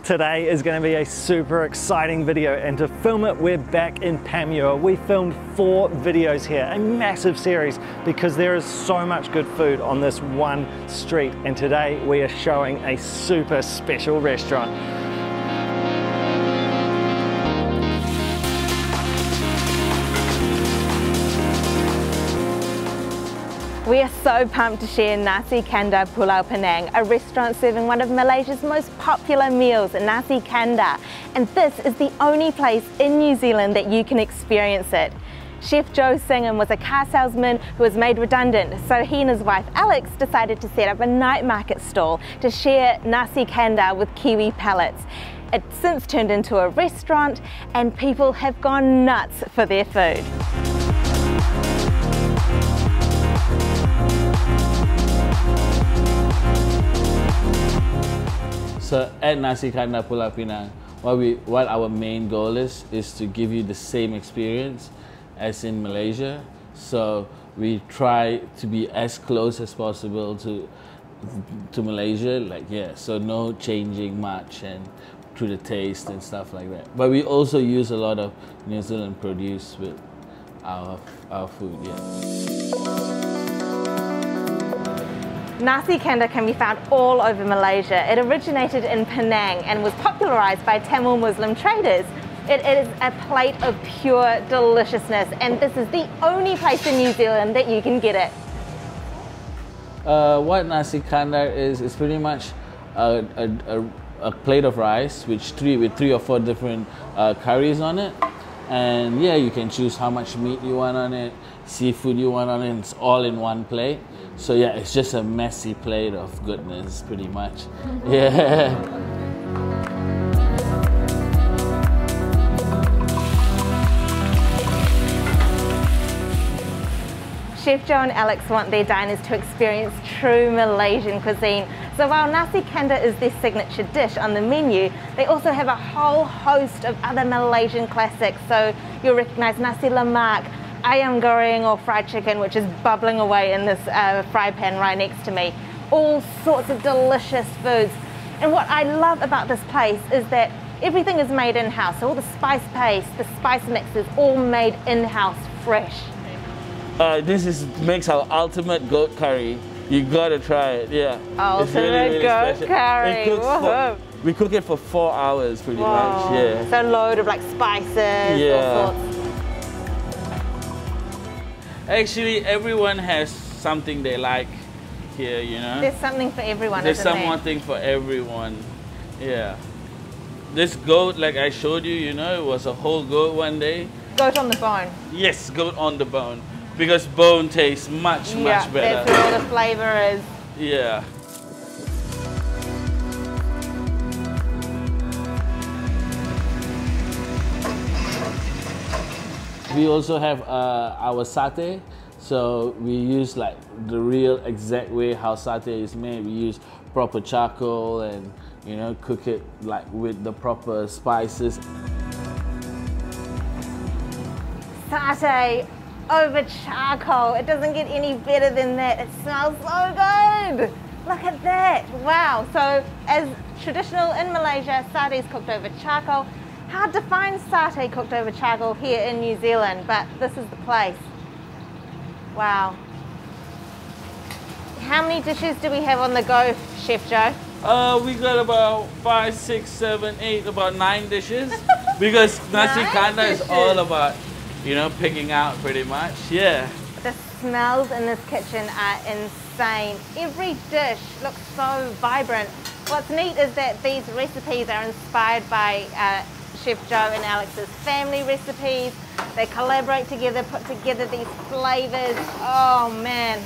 Today is going to be a super exciting video, and to film it we're back in Panmure. We filmed 4 videos here, a massive series, because there is so much good food on this one street, and today we are showing a super special restaurant. We are so pumped to share Nasi Kandar Pulau Pinang, a restaurant serving one of Malaysia's most popular meals, Nasi Kandar. And this is the only place in New Zealand that you can experience it. Chef Joe Singam was a car salesman who was made redundant, so he and his wife Alex decided to set up a night market stall to share Nasi Kandar with Kiwi palates. It's since turned into a restaurant and people have gone nuts for their food. So at Nasi Kandar Pulau Pinang, what our main goal is to give you the same experience as in Malaysia. So we try to be as close as possible to Malaysia, so no changing much and to the taste and stuff like that. But we also use a lot of New Zealand produce with our food, Nasi Kandar can be found all over Malaysia. It originated in Penang and was popularised by Tamil Muslim traders. It is a plate of pure deliciousness, and this is the only place in New Zealand that you can get it. What Nasi Kandar is pretty much a plate of rice with 3 or 4 different curries on it. And yeah, you can choose how much meat you want on it, seafood you want on it, it's all in one plate. So yeah, it's just a messy plate of goodness, pretty much. Yeah. Chef Joe and Alex want their diners to experience true Malaysian cuisine. So while Nasi Kandar is their signature dish on the menu, they also have a whole host of other Malaysian classics. So you'll recognise nasi lemak, ayam goreng or fried chicken, which is bubbling away in this fry pan right next to me. All sorts of delicious foods. And what I love about this place is that everything is made in-house. So all the spice paste, the spice mixes, all made in-house, fresh. This makes our ultimate goat curry. You gotta try it, yeah. Ultimate goat curry. We cook it for 4 hours pretty much, yeah. So a load of spices, all sorts. Actually, everyone has something they like here, you know. There's something for everyone, There's isn't there? something for everyone, yeah. This goat, like I showed you, you know, it was a whole goat one day. Goat on the bone. Yes, goat on the bone. Because bone tastes much better. That's where all the flavour is. Yeah. We also have our satay. So we use the real exact way how satay is made. We use proper charcoal and cook it with the proper spices. Satay over charcoal. It doesn't get any better than that. It smells so good. Look at that. Wow. So as traditional in Malaysia, satay is cooked over charcoal. Hard to find satay cooked over charcoal here in New Zealand, but this is the place. Wow. How many dishes do we have on the go, Chef Joe? We got about 5, 6, 7, 8, about 9 dishes. Because Nasi Kandar is all about picking out pretty much, yeah. The smells in this kitchen are insane. Every dish looks so vibrant. What's neat is that these recipes are inspired by Chef Joe and Alex's family recipes. They collaborate together, put together these flavors. Oh man.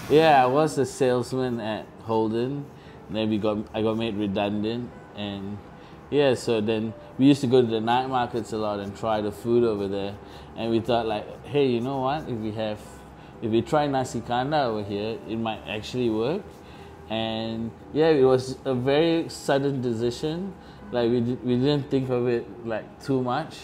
Yeah, I was a salesman at Holden. Then I got made redundant, and yeah, so then we used to go to the night markets a lot and try the food over there. And we thought hey, you know what? If we try Nasi Kandar over here, it might actually work. And yeah, it was a very sudden decision. We didn't think of it too much.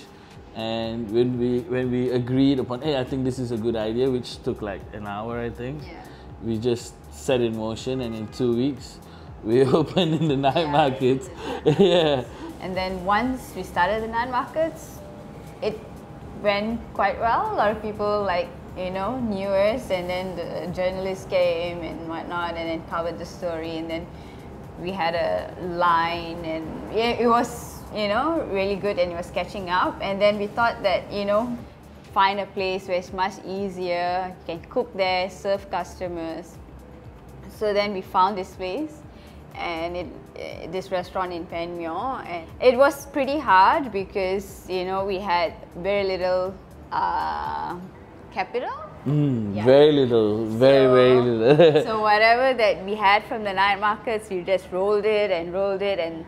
And when we agreed upon, hey, I think this is a good idea, which took an hour, I think. Yeah. We just set in motion, and in 2 weeks, we opened in the night markets. Yeah. And then once we started the night markets, it went quite well. A lot of people knew us, and then the journalists came and whatnot, and then covered the story, and then we had a line, and it was really good, and it was catching up. And then we thought that find a place where it's much easier, you can cook there, serve customers. So then we found this place, and this restaurant in Panmure, and it was pretty hard because we had very little capital. Very little, very little. So whatever that we had from the night markets, we just rolled it and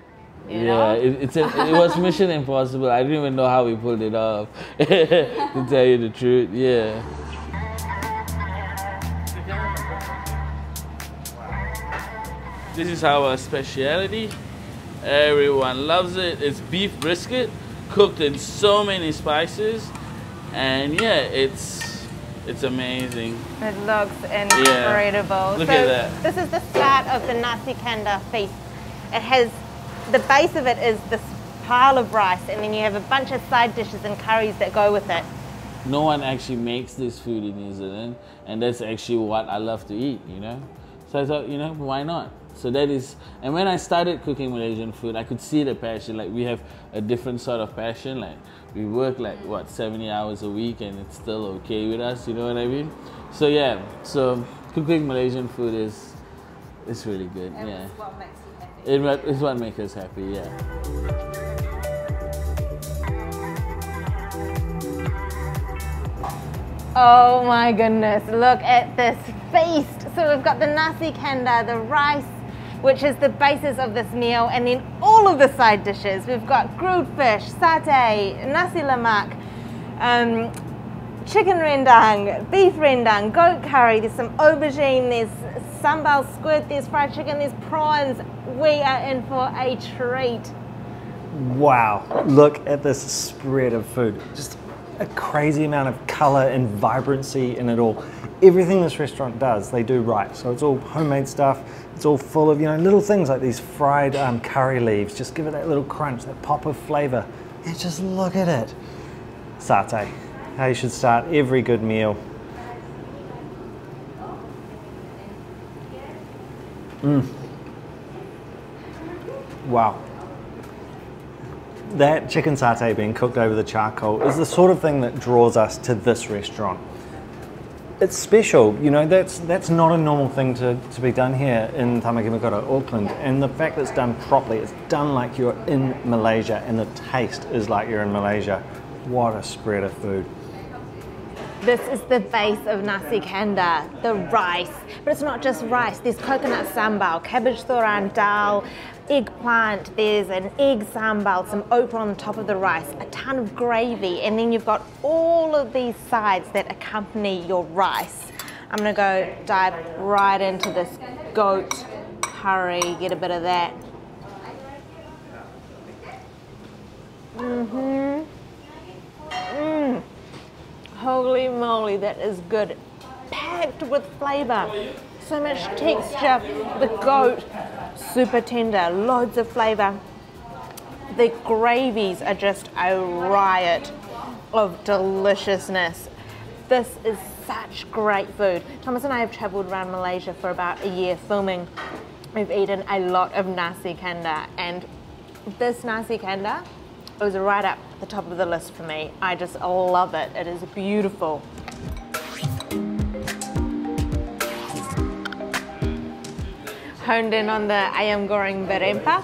yeah, it was mission impossible. I didn't even know how we pulled it off, to tell you the truth. Yeah. This is our speciality. Everyone loves it. It's beef brisket cooked in so many spices, and yeah, it's amazing. It looks incredible. Look at that. This is the start of the Nasi Kandar feast. It has, the base of it is this pile of rice, and then you have a bunch of side dishes and curries that go with it. No one actually makes this food in New Zealand, and that's actually what I love to eat, So I thought, why not? So that is, and when I started cooking Malaysian food, I could see the passion. Like, we have a different sort of passion. Like, we work 70 hours a week, and it's still okay with us, you know what I mean? So yeah, so cooking Malaysian food is really good. And yeah. it's what makes you happy. It's what makes us happy, yeah. Oh my goodness, look at this feast. So we've got the Nasi Kandar, the rice, which is the basis of this meal, and then all of the side dishes. We've got grilled fish, satay, nasi lemak, chicken rendang, beef rendang, goat curry, there's some aubergine, there's sambal squid, there's fried chicken, there's prawns. We are in for a treat. Wow, look at this spread of food. Just a crazy amount of colour and vibrancy in it all. Everything this restaurant does, they do right. So it's all homemade stuff. It's all full of little things like these fried curry leaves. Just give it that little crunch, that pop of flavour. And just look at it. Satay. How you should start every good meal. Wow. That chicken satay being cooked over the charcoal is the sort of thing that draws us to this restaurant. It's special, that's not a normal thing to be done here in Tamaki Makaurau, Auckland. And the fact that it's done properly, it's done like you're in Malaysia, and the taste is like you're in Malaysia. What a spread of food. This is the base of Nasi Kandar, the rice. But it's not just rice, there's coconut sambal, cabbage thoran dal, eggplant, there's an egg sambal, some okra on the top of the rice, a ton of gravy, and then you've got all of these sides that accompany your rice. I'm gonna go dive right into this goat curry, get a bit of that. Holy moly, that is good. Packed with flavour. So much texture. The goat, super tender, loads of flavour. The gravies are just a riot of deliciousness. This is such great food. Thomas and I have travelled around Malaysia for about a year filming. We've eaten a lot of Nasi Kandar, and this Nasi Kandar was right up the top of the list for me. I just love it. It is beautiful. Honed in on the ayam goreng berempah.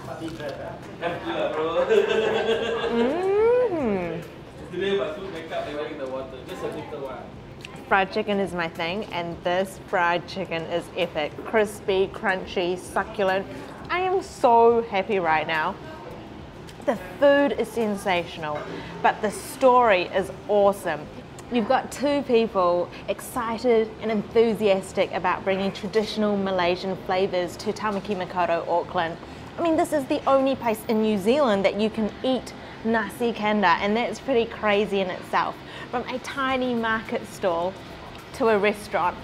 Fried chicken is my thing, and this fried chicken is epic. Crispy, crunchy, succulent. I am so happy right now. The food is sensational, but the story is awesome. You've got two people excited and enthusiastic about bringing traditional Malaysian flavours to Tamaki Makaurau, Auckland. I mean, this is the only place in New Zealand that you can eat Nasi Kandar, and that's pretty crazy in itself. From a tiny market stall to a restaurant,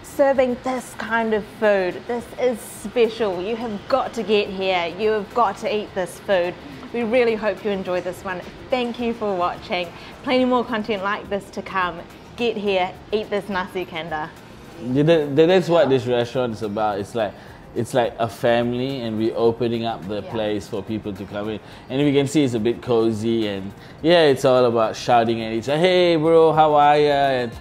serving this kind of food. This is special. You have got to get here. You have got to eat this food. We really hope you enjoy this one. Thank you for watching. Plenty more content like this to come. Get here, eat this Nasi Kandar. That's what this restaurant is about. It's like a family, and we're opening up the place for people to come in. And we can see it's a bit cozy, and yeah, it's all about shouting at each other, hey bro, how are ya? And